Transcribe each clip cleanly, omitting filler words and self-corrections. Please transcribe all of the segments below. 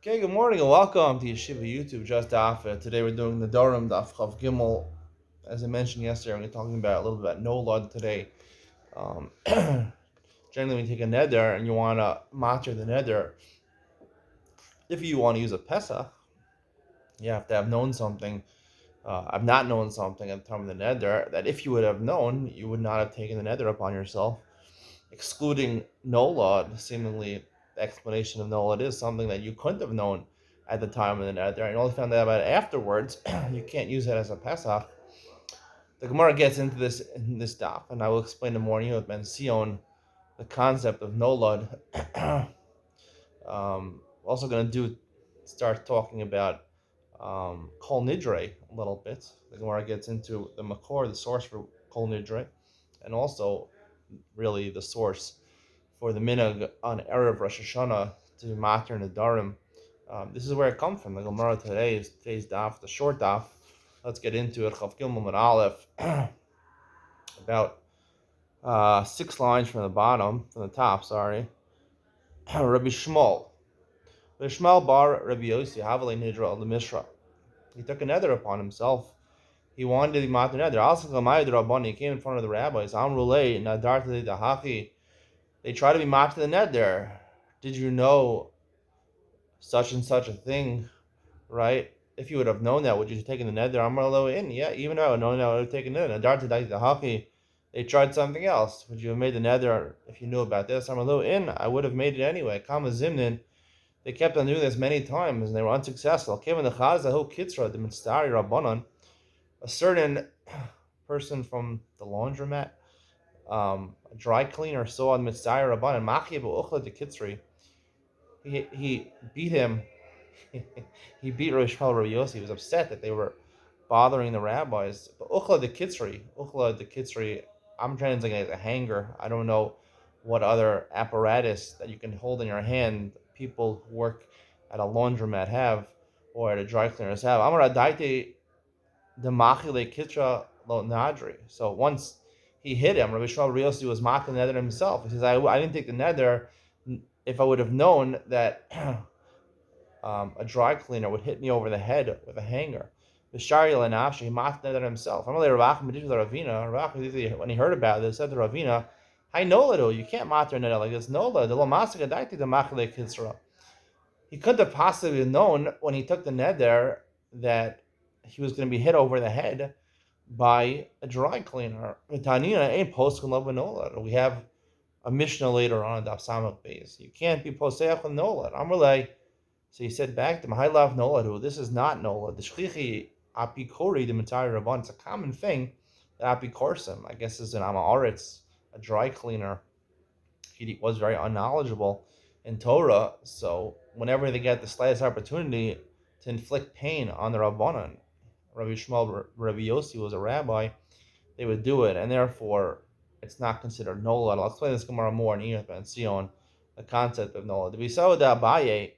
Okay, good morning and welcome to Yeshiva YouTube, just Daf It. Today we're doing the Nedarim, Daf Chav Gimel. As I mentioned yesterday, we're going to be talking about a little bit about no lud today. Um, Generally, when you take a neder and you want to matter the neder, if you want to use a Pesach, you have to have known something. I've not known something at the time of the neder that if you would have known, you would not have taken the neder upon yourself. Excluding no lud, seemingly the explanation of no lud is something that you couldn't have known at the time of the neder and only found out about it afterwards. You can't use it as a Pesach. The Gemara gets into this in this daf, and I will explain the morning with Ben Sion the concept of no lud. Also going to start talking about kol nidre a little bit. The Gemara gets into the makor, the source for kol nidre, and also really the source for the minhag on Erev Rosh Hashanah to matter Nedarim. This is where it comes from. The Gemara today is today's daf, the short daf. Let's get into it. Chav Gimel Mud Aleph, about 6 lines from the top. Sorry. Rabbi Shmuel. Rabbi Shmuel bar Rabbi Yossi Havale Nidra al Mishra. He took a nether upon himself. He wanted to be matter nether. He came in front of the rabbis. Amrulay Nadartali Dahachi. They try to be matter the nether. Did you know such and such a thing, right? If you would have known that, would you have taken the nether? Amrulay in? Yeah, even though I would have known that, I would have taken it. Nadartali Dahachi. They tried something else. Would you have made the nether if you knew about this? Amrulay in? I would have made it anyway. Kama Zimnin. They kept on doing this many times and they were unsuccessful. Came in the Chazahu Kitzra, the Mitzari Rabbanon, a certain person from the laundromat, a dry cleaner, saw on Mitzari Rabbanon, Machi Uchla the Kitzri. He beat him. He beat Rosh Rabbi Yossi. He was upset that they were bothering the rabbis. But Uchla the Kitzri, I'm translating it as a hanger. I don't know what other apparatus that you can hold in your hand people who work at a laundromat have or at a dry cleaners have. Amar Adaite the Machile Kitra Lo Nadri. So once he hit him, Rabbi Shmuel Riosi was mocking the nether himself. He says, I didn't take the nether if I would have known that a dry cleaner would hit me over the head with a hanger. Bishari Lenafshi, he mocked the nether himself. When he heard about this, he said to Ravina, I know it, you can't matter a nether like this. No, the Lomasika Daiti the Machile Kitra. He couldn't have possibly known when he took the nether that he was going to be hit over the head by a dry cleaner. We have a Mishnah later on in Daf Samach Beis. You can't be poseach with nolad. Amrulay. So he said back to him, "I love nolad. This is not nolad. The shchichi apikori the mitari rabban. It's a common thing that apikorsim. I guess is an amaretz, a dry cleaner. He was very unknowledgeable in Torah, so whenever they get the slightest opportunity to inflict pain on the rabbanon, Rabbi Shmuel, Rabbi Yossi was a rabbi, they would do it, and therefore it's not considered nolad. I'll explain this Gemara more in Enoch and Sion, the concept of nolad. We saw that Abaye,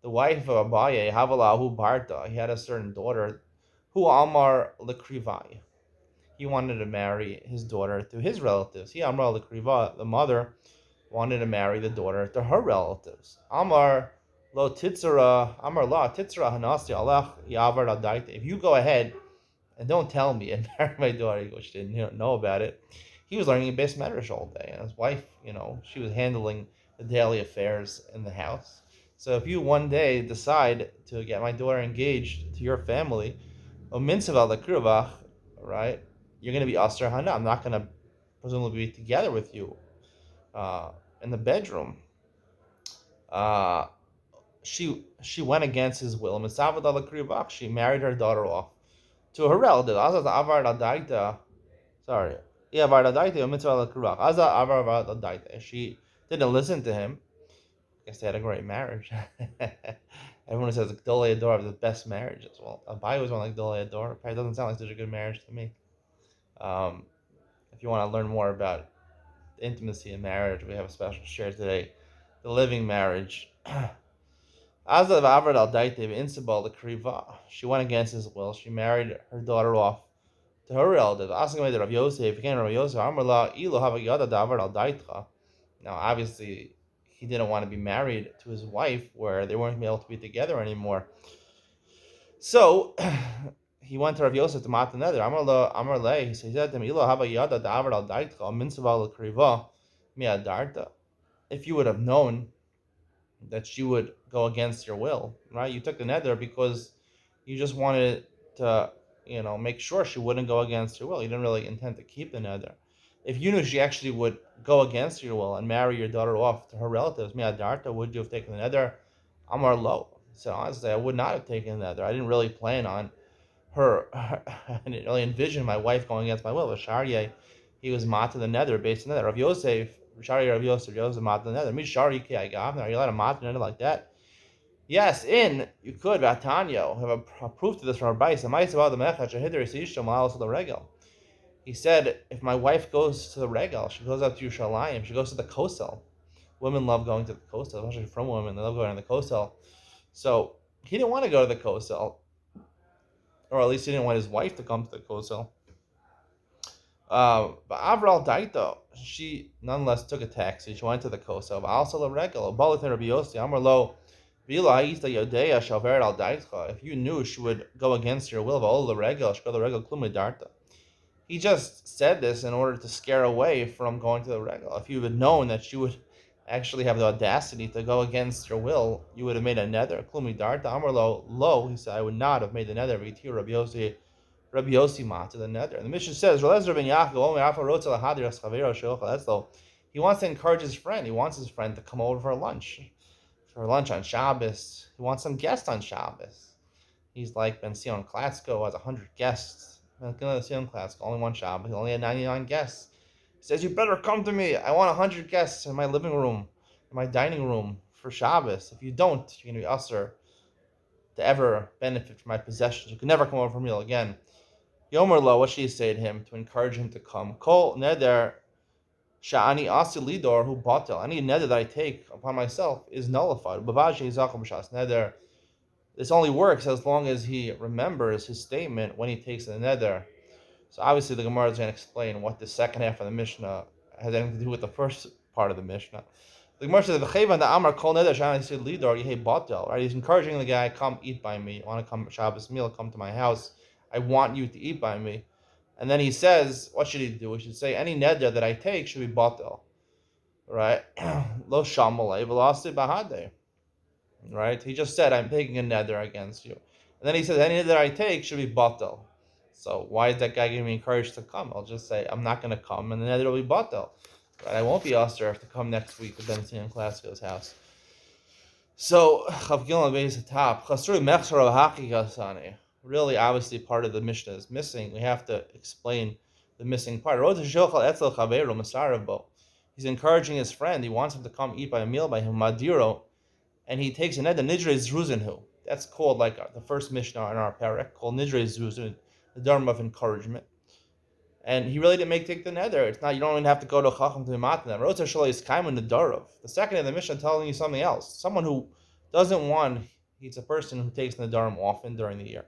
the wife of Abaye, Havalahu Barta, he had a certain daughter, who Amar Lekrivai. He wanted to marry his daughter to his relatives. He Amar Lekriva, the mother, wanted to marry the daughter to her relatives. Amar lo titzara, Amar la titzara hanasi alach yavar adaita. If you go ahead and don't tell me and marry my daughter, which didn't know about it, he was learning base medrash all day, and his wife, she was handling the daily affairs in the house. So if you one day decide to get my daughter engaged to your family, right, you're going to be Asr Hana. I'm not going to presumably be together with you in the bedroom. Uh, she went against his will. She married her daughter off to her relative. Sorry. She didn't listen to him. I guess they had a great marriage. Everyone says Gdolei Ador is the best marriage as well. Abai was one like Gdolei Ador. Probably doesn't sound like such a good marriage to me. Um, if you want to learn more about the intimacy in marriage, we have a special share today. The living marriage. She went against his will. She married her daughter off to her relative. Now, obviously, he didn't want to be married to his wife, where they weren't able to be together anymore. So he went to Rav Yosef to Matan Neder. Amar Le, he said to him, Ilo hava yada da'avar al daitcha, mitzvah al kriva, mi'adarta. If you would have known that she would go against your will, right? You took the neder because you just wanted to, make sure she wouldn't go against your will. You didn't really intend to keep the neder. If you knew she actually would go against your will and marry your daughter off to her relatives, mi'adarta, would you have taken the neder? Amar Lo. So honestly, I would not have taken the neder. I didn't really plan on her. I didn't really envision my wife going against my will. But Sharyeh, he was mat to the neder based on that. Rav Yosef, Sharyeh Rav Yosef mat to the neder. Me Sharyeh ki agavna. Are you allowed to mat to the neder like that? Yes, you could. Vatanyo have a proof to this from our Bais. He said, if my wife goes to the regal, she goes out to Yerushalayim, she goes to the kosel. Women love going to the kosel, especially from women. They love going to the kosel. So he didn't want to go to the kosel, or at least he didn't want his wife to come to the kosel. But Avral Daito, she nonetheless took a taxi. She went to the kosel. Also the regal. Rabbi Yossi, Amar Lo. If you knew she would go against your will, he just said this in order to scare away from going to the regal. If you had known that she would actually have the audacity to go against your will, you would have made a nether. Lo, he said, I would not have made the nether. Rabbi Yossi ma to the nether. And the Mishnah says, he wants to encourage his friend. He wants his friend to come over for lunch on Shabbos. He wants some guests on Shabbos. He's like Ben Sion Klatsko, has 100 guests. Ben Sion Klatsko, only one Shabbos. He only had 99 guests. He says, you better come to me. I want 100 guests in my living room, in my dining room for Shabbos. If you don't, you're going to be usher to ever benefit from my possessions. You can never come over for a meal again. Yomer Lo, what should he say to him to encourage him to come? Kol neder Sha'ani asi lidor who batel. Any neder that I take upon myself is nullified. Neder. This only works as long as he remembers his statement when he takes the neder. So obviously the Gemara is going to explain what the second half of the Mishnah has anything to do with the first part of the Mishnah. The Gemara says, the Amar kol neder Sha'ani lidor yehei batel. Right? He's encouraging the guy, come eat by me. You want to come Shabbos meal? Come to my house. I want you to eat by me. And then he says, what should he do? He should say, any neder that I take should be batel. Right? Lo shamalei velasi bahade. Right? He just said, I'm taking a neder against you. And then he says, any neder I take should be batel. So why is that guy giving me encouraged to come? I'll just say, I'm not going to come, and the neder will be batel. Right? I won't be usher to come next week to Ben Sion Klasko's house. So, Chav Gilon Beis Hatap, Chasru Mechsar of Hakikasani. Really, obviously, part of the Mishnah is missing. We have to explain the missing part. He's encouraging his friend. He wants him to come eat by a meal by him, Madiro, and he takes a neder, Nidre Zruzinhu. That's called like the first Mishnah in our parak, called Nidre Zruzin, the dharma of encouragement. And he really didn't take the neder. It's not, you don't even have to go to Chacham to Matan. The second of the Mishnah telling you something else. Someone who doesn't want, he's a person who takes Nedarim often during the year.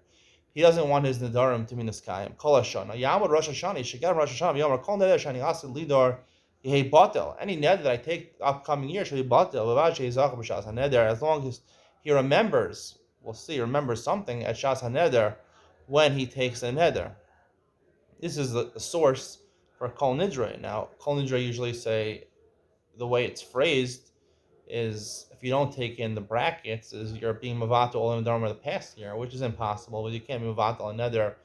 He doesn't want his Nedarim to be Niskayim. Kol Hashana. Yamud Rosh Hashanah. He should get Rosh Hashanah. Yomar Kol Neder Shani Asid Lidor Yehei Batel. Any neder that I take the upcoming year should be Batel. Vavash Yezach B'Shas HaNeder. As long as he remembers, we'll see, remembers something at Shas HaNeder when he takes the neder. This is the source for Kol Nidre. Now, Kol Nidre usually say, the way it's phrased is, if you don't take in the brackets, is you're being Mavato all in the Dharma of the past year, which is impossible, but you can't be Mavato another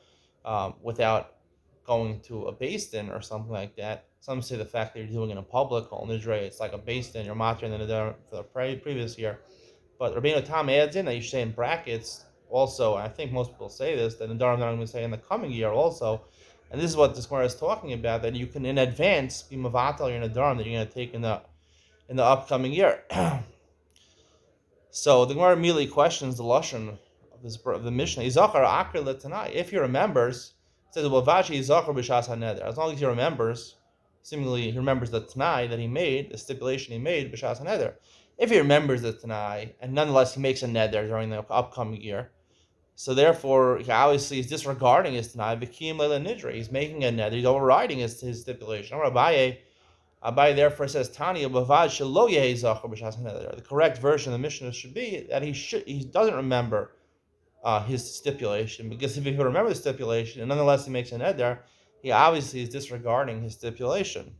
without going to a Beis Din or something like that. Some say the fact that you're doing it in a public, Kol Nidre, it's like a Beis Din, you're matching the Neder for the previous year. But Rabbeinu Tam adds in that you say in brackets also, and I think most people say this, that the Dharma that I'm going to say in the coming year also. And this is what this Gemara is talking about, that you can in advance be Mavatal your Nedarim that you're going to take in the upcoming year. So the Gemara immediately questions the lashon of the Mishnah. If he remembers, it says, as long as he remembers, seemingly he remembers the Tanai that he made, the stipulation he made, b'shas haneder. If he remembers the Tanai, and nonetheless he makes a neder during the upcoming year, so therefore, he obviously is disregarding his Tanai, Vikim Leila Nidre. He's making a neder, he's overriding his stipulation. Abai therefore says Tanya Bavad Shelo Yehi Zachar B'Shas Neder. The correct version of the Mishnah should be that he doesn't remember his stipulation, because if he remembers the stipulation and nonetheless he makes a neder, he obviously is disregarding his stipulation.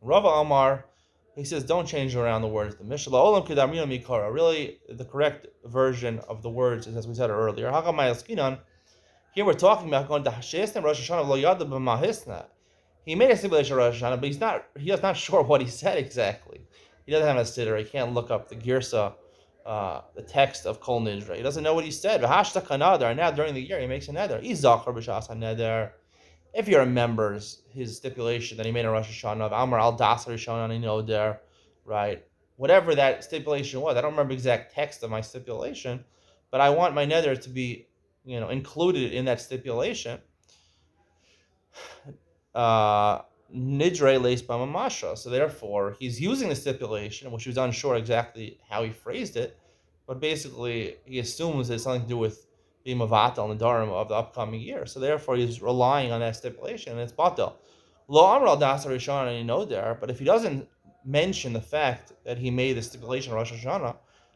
Rava Amar, he says, don't change around the words. The Mishnah Olam Kedamina Mikara. Really, the correct version of the words is as we said earlier. Hakamai Skinan. Here we're talking about going to Hashesna Rosh Hashanah Lo Yada B'Mahisna. He made a stipulation Rosh Hashanah, but he's not sure what he said exactly. He doesn't have a sitter. He can't look up the girsa, the text of Kol Nidra. He doesn't know what he said. V'hashta kanadar. Now during the year he makes a neder. Izachar b'shas haneder. If he remembers his stipulation that he made in Rosh Hashanah of Amar al Das Rishon Noder, right? Whatever that stipulation was, I don't remember the exact text of my stipulation, but I want my neder to be, included in that stipulation. Nidre leis b'mamasha. So therefore, he's using the stipulation, which he was unsure exactly how he phrased it, but basically he assumes it's something to do with being mavatal and Nedarim of the upcoming year. So therefore, he's relying on that stipulation, and it's batal. Lo amar al das rishon, and you know there, but if he doesn't mention the fact that he made the stipulation of Rosh Hashanah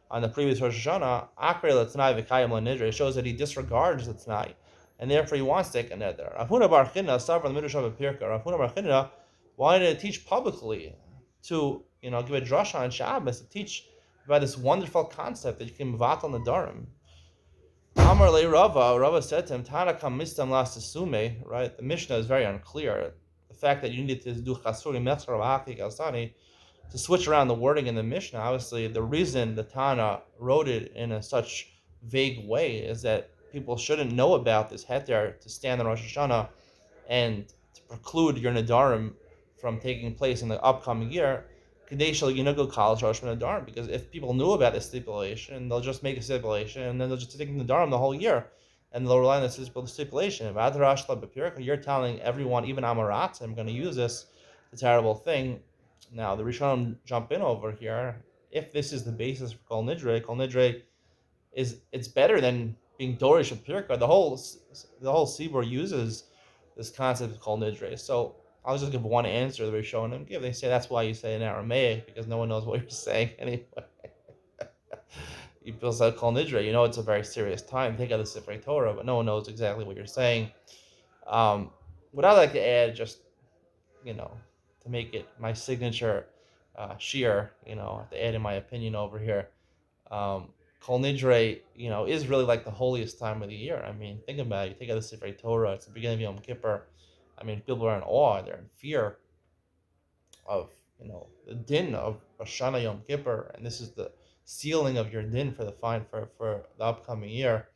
on the previous Rosh Hashanah, akre l'tnai v'kayim l'nidre, it shows that he disregards the tnai, and therefore he wants to take a neder. Afuna bar Chinna, from the Midrash of Pirka, Afuna bar Chinna wanted to teach publicly, to give a drasha on Shabbos, to teach about this wonderful concept that you can mevatel nedarim. Amar le Rava said to him, Tanakam mistam las sume, right? The Mishnah is very unclear. The fact that you needed to do chasuri mechar v'haki kalsani, to switch around the wording in the Mishnah, obviously the reason the Tana wrote it in such vague way is that people shouldn't know about this heter to stand on Rosh Hashanah and to preclude your Nedarim from taking place in the upcoming year. Because if people knew about this stipulation, they'll just make a stipulation and then they'll just take Nedarim the whole year and they'll rely on the stipulation. You're telling everyone, even Amarat, I'm going to use this, the terrible thing. Now, the Rishonim jump in over here. If this is the basis for Kol Nidre it's better than being Dorish and Pirka. The whole Sibur uses this concept of Kol Nidre. So I'll just give one answer the Rishonim give. They say that's why you say in Aramaic, because no one knows what you're saying anyway. You feel like Kol Nidre, it's a very serious time. Take out the Sifrei Torah, but no one knows exactly what you're saying. What I'd like to add, just to make it my signature shear, to add in my opinion over here. Kol Nidre, is really like the holiest time of the year. I mean, think about it. You take out the Sifrei Torah, it's the beginning of Yom Kippur. I mean, people are in awe, they're in fear of, the din of Rosh Hashanah Yom Kippur, and this is the sealing of your din for the upcoming year.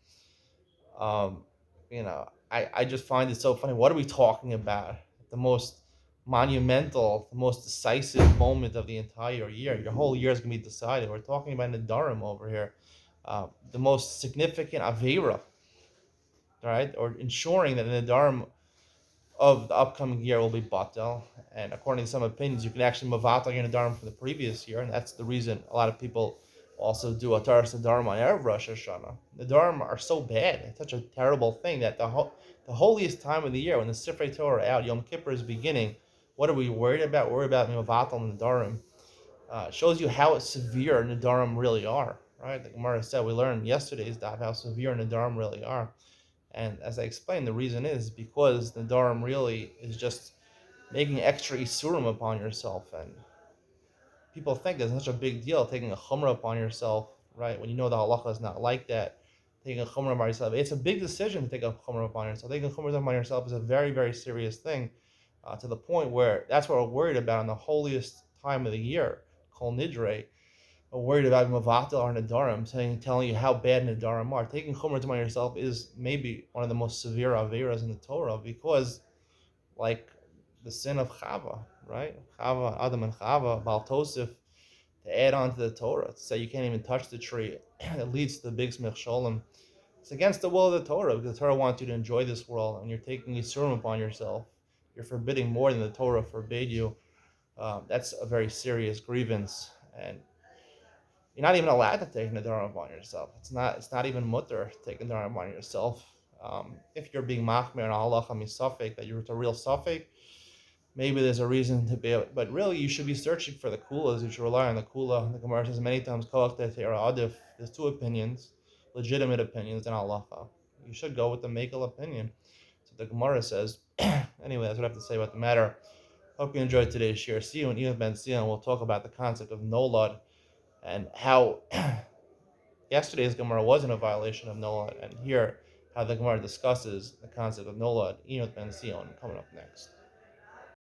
I just find it so funny. What are we talking about? The most monumental, the most decisive moment of the entire year. Your whole year is going to be decided. We're talking about Nedarim over here. The most significant Avera, right? Or ensuring that the Nedarim of the upcoming year will be batel. And according to some opinions, you can actually mavatal your Nedarim from the previous year. And that's the reason a lot of people also do Ataras Nedarim on Erev Rosh Hashanah. Nedarim are so bad. It's such a terrible thing that the holiest time of the year, when the Sifrei Torah are out, Yom Kippur is beginning, what are we worried about? We're worried about mavatal Nedarim. Shows you how severe Nedarim really are, right? The Gemara said, we learned yesterday's daf how severe Nedarim really are. And as I explained, the reason is because Nedarim really is just making extra isurim upon yourself. And people think it's such a big deal taking a chumrah upon yourself, right? When you know the halacha is not like that, taking a chumrah upon yourself. It's a big decision to take a chumrah upon yourself. Taking a chumrah upon yourself is a very, very serious thing, to the point where that's what we're worried about in the holiest time of the year, Kol Nidre. We're worried about Mavatal or Nedarim, telling you how bad Nedarim are. Taking chumrah upon yourself is maybe one of the most severe averas in the Torah, because, like the sin of Chava, right? Chava, Adam and Chava, Baal Tosif, to add on to the Torah, to say you can't even touch the tree, it leads to the big smich sholem. It's against the will of the Torah, because the Torah wants you to enjoy this world, and you're taking Yisurim upon yourself. You're forbidding more than the Torah forbade you. That's a very serious grievance, and you're not even allowed to take Nedarim upon yourself. It's not even mutter to take Nedarim upon yourself. If you're being machmir and halacha misafek, that you're a real safek, maybe there's a reason to be able, but really you should be searching for the kulas. You should rely on the kula. The Gemara says many times, there's two opinions, legitimate opinions in halacha. You should go with the makel opinion. So the Gemara says, anyway, that's what I have to say about the matter. Hope you enjoyed today's share. See you in Ian Ben Sion. We'll talk about the concept of nolad and how yesterday's Gemara wasn't a violation of nolad, and here how the Gemara discusses the concept of nolad. Ian Ben Sion coming up next.